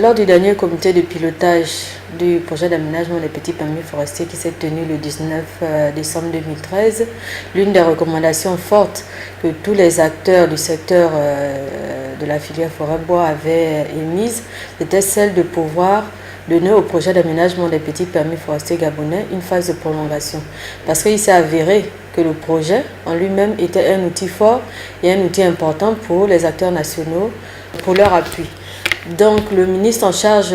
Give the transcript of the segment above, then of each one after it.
Lors du dernier comité de pilotage du projet d'aménagement des petits permis forestiers qui s'est tenu le 19 décembre 2013, l'une des recommandations fortes que tous les acteurs du secteur de la filière forêt-bois avaient émise, c'était celle de pouvoir donner au projet d'aménagement des petits permis forestiers gabonais une phase de prolongation. Parce qu'il s'est avéré que le projet en lui-même était un outil fort et un outil important pour les acteurs nationaux, pour leur appui. Donc le ministre en charge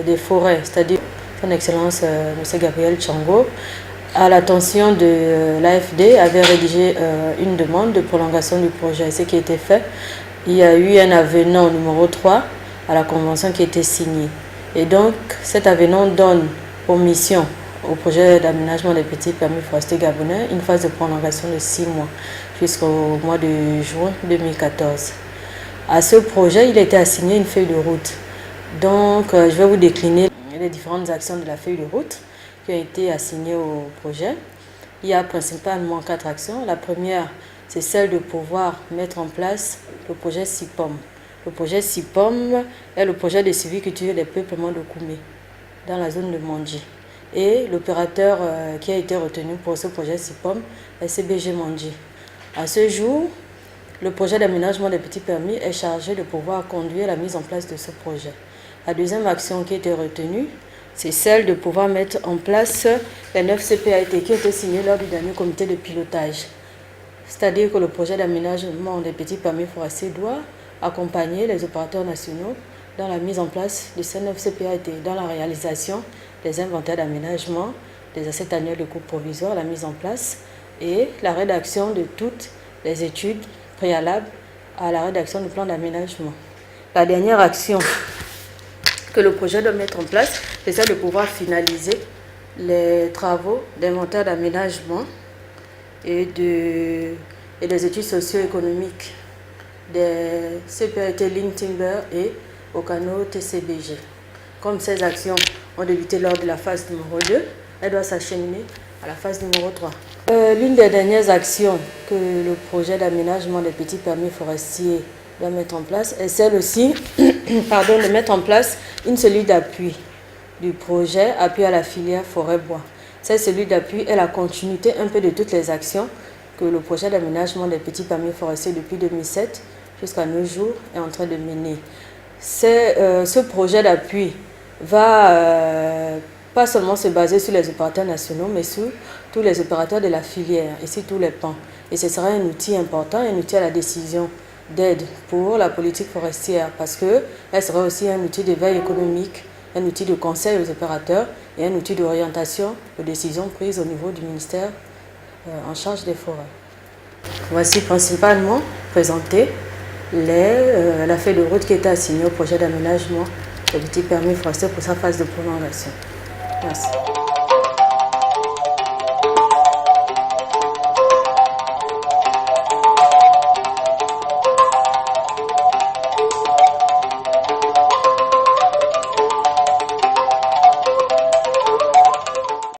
des forêts, c'est-à-dire son Excellence M. Gabriel Tchango, à l'attention de l'AFD, avait rédigé une demande de prolongation du projet. Ce qui a été fait, il y a eu un avenant numéro 3 à la convention qui a été signée. Et donc cet avenant donne pour mission au projet d'aménagement des petits permis forestiers gabonais une phase de prolongation de 6 mois jusqu'au mois de juin 2014. À ce projet, il a été assigné une feuille de route. Donc, je vais vous décliner les différentes actions de la feuille de route qui ont été assignées au projet. Il y a principalement 4 actions. La première, c'est celle de pouvoir mettre en place le projet SIPOM. Le projet SIPOM est le projet de sylviculture des peuplements de Koumé dans la zone de Mandji. Et l'opérateur qui a été retenu pour ce projet SIPOM est CBG Mandji. À ce jour, le projet d'aménagement des petits permis est chargé de pouvoir conduire la mise en place de ce projet. La deuxième action qui a été retenue, c'est celle de pouvoir mettre en place les 9 CPAT qui ont été signés lors du dernier comité de pilotage. C'est-à-dire que le projet d'aménagement des petits permis forestiers doit accompagner les opérateurs nationaux dans la mise en place de ces 9 CPAT, dans la réalisation des inventaires d'aménagement, des assiettes annuelles de coûts provisoires, la mise en place et la rédaction de toutes les études préalable à la rédaction du plan d'aménagement. La dernière action que le projet doit mettre en place, c'est celle de pouvoir finaliser les travaux d'inventaire d'aménagement et des études socio-économiques des CPAT Ligne Timber et Ocano TCBG. Comme ces actions ont débuté lors de la phase numéro 2, elles doivent s'acheminer à la phase numéro 3. L'une des dernières actions que le projet d'aménagement des petits permis forestiers doit mettre en place est celle aussi de mettre en place une cellule d'appui du projet appui à la filière forêt-bois. Cette cellule d'appui est la continuité un peu de toutes les actions que le projet d'aménagement des petits permis forestiers depuis 2007 jusqu'à nos jours est en train de mener. Ce projet d'appui va pas seulement se baser sur les opérateurs nationaux, mais sur tous les opérateurs de la filière et sur tous les pans. Et ce sera un outil important, un outil à la décision d'aide pour la politique forestière, parce qu'elle sera aussi un outil de veille économique, un outil de conseil aux opérateurs et un outil d'orientation aux décisions prises au niveau du ministère en charge des forêts. Voici principalement présenté la feuille de route qui était assignée au projet d'aménagement des petits permis forestiers pour sa phase de prolongation. Merci.